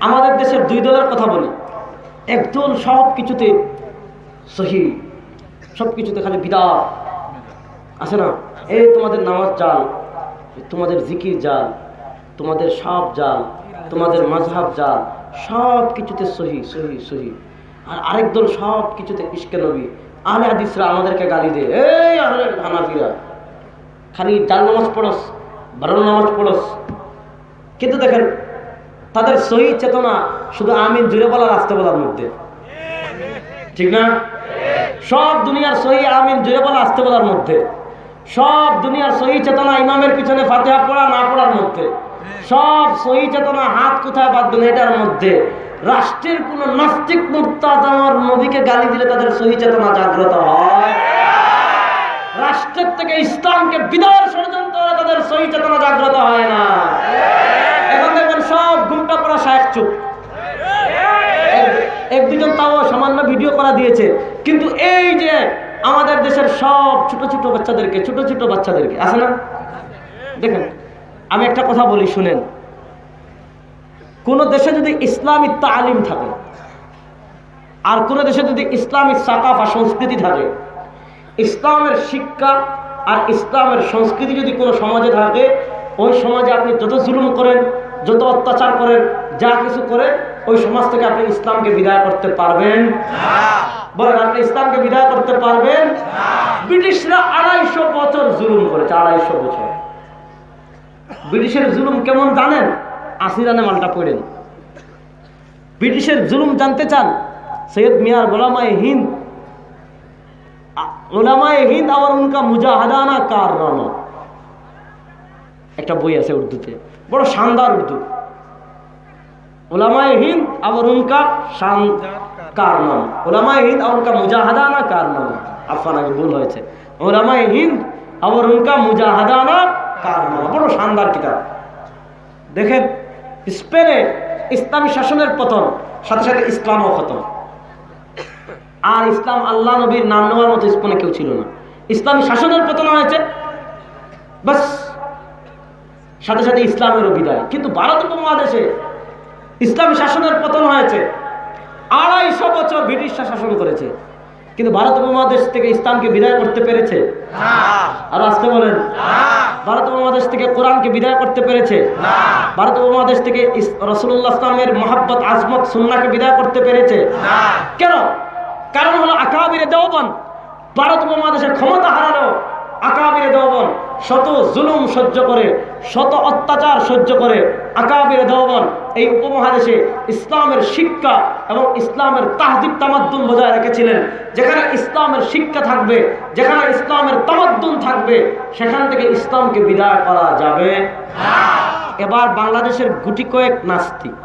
আমাদের দেশের দুই দলের কথা বলি। একদল সব কিছুতে সহি, সব কিছুতে খালি বিদাত আছে না, এই তোমাদের নামাজ জাল, তোমাদের জিকির জাল, তোমাদের সব জাল, তোমাদের মাযহাব জাল, সব কিছুতে সহি সহি সহি। আর আরেক দল সব কিছুতে ইশকে নবী। আহলে হাদিসরা আমাদেরকে গালি দেয়, এই আহলে হানাফিরা খালি জাল নামাজ পড়স, বারো নামাজ পড়স। কিন্তু দেখেন তাদের সহি চেতনা শুধু আমিন জুড়ে বলার আসতে বলার মধ্যে, ঠিক না? সব দুনিয়ার সহি আমিন জুড়ে বলা আসতে বলার মধ্যে, সব দুনিয়ার সহি চেতনা ইমামের পিছনে ফাতিহা পড়া না পড়ার মধ্যে, সব সহি চেতনা হাত কোথায় বাঁধবেন এটার মধ্যে। রাষ্ট্রের কোন নাস্তিক মুরতাদ আমার নবীকে গালি দিলে তাদের সহি চেতনা জাগ্রত হয়। রাষ্ট্রের থেকে ইসলামকে বিদায়ের ষড়যন্ত্র হলে তাদের সহি চেতনা জাগ্রত হয় না। এখন দেখবেন সব ঘুমটা পড়া শায়েখ চুপ, এক দুজন তাও সামান্য ভিডিও করা দিয়েছে। কিন্তু এই যে আমাদের দেশের সব ছোট ছোট বাচ্চাদেরকে আছে না, দেখেন আমি একটা কথা বলি শুনেন, কোন দেশে যদি ইসলামিক তালিম থাকে আর কোন দেশে যদি ইসলামিক সাকাফা সংস্কৃতি থাকে, ইসলামের শিক্ষা আর ইসলামের সংস্কৃতি যদি কোনো সমাজে থাকে, ওই সমাজে আপনি যত জুলুম করেন, যত অত্যাচার করেন, যা কিছু করে, ওই সমাজ থেকে আপনি ইসলামকে বিদায় করতে পারবেন না। বলেন, আপনি ইসলামকে বিদায় করতে পারবেন না। ব্রিটিশরা 250 বছর জুলুম করেছে, 250 বছর। ব্রিটিশের জুলুম কেমন জানেন? 80 রানে মালটা পড়েন। ব্রিটিশের জুলুম জানতে চান? সৈয়দ মিয়ার গোলামায়ে হিন্দ और उनका मुजाहिदाना कारनामा একটা বই আছে উর্দুতে, বড় শানদার উর্দু। उलमाए हिंद और उनका शान कारनामा, उलमाए हिंद और उनका मुजाहिदाना कारनामा, আফান আগে ভুল হয়েছে, उलमाए हिंद और उनका मुजाहिदाना कारनामा, বড় শানদার কিতাব। দেখেন স্পেনে ইসলামী শাসনের পতন, সাথে সাথে ইসলামও খতম। আর ইসলাম আল্লাহ নবীর নাম নেওয়ার মতো স্পেনে কেউ ছিল না। ইসলামী শাসনের পতন হয়েছে, বাস সাথে সাথে ইসলামেরও বিদায়। কিন্তু ভারত উপমহাদেশে ইসলামী শাসনের পতন হয়েছে, 250 বছর ব্রিটিশরা শাসন করেছে, কিন্তু ভারত উপমহাদেশ থেকে ইসলামকে বিদায় করতে পেরেছে? আর আসতে বলেন, ভারত উপমহাদেশ থেকে কোরআনকে বিদায় করতে পেরেছে? ভারত উপমহাদেশ থেকে রাসূলুল্লাহ ইসলামের মহব্বত, আজমত, সুন্নাহকে বিদায় করতে পেরেছে? কেন? কারণ হলো আকাবিরে দেওবন্দ ভারত উপমহাদেশের ক্ষমতা হারানো আকাবিরে দেওবন্দ শত জুলুম সহ্য করে, শত অত্যাচার সহ্য করে আকাবিরে দেওবন্দ এই উপমহাদেশে ইসলামের শিক্ষা এবং ইসলামের তাহজিব তামাদ্দুন বজায় রেখেছিলেন। যেখানে ইসলামের শিক্ষা থাকবে, যেখানে ইসলামের তামাদ্দুন থাকবে, সেখান থেকে ইসলামকে বিদায় করা যাবে না। এবার বাংলাদেশের গুটি কয়েক নাস্তিক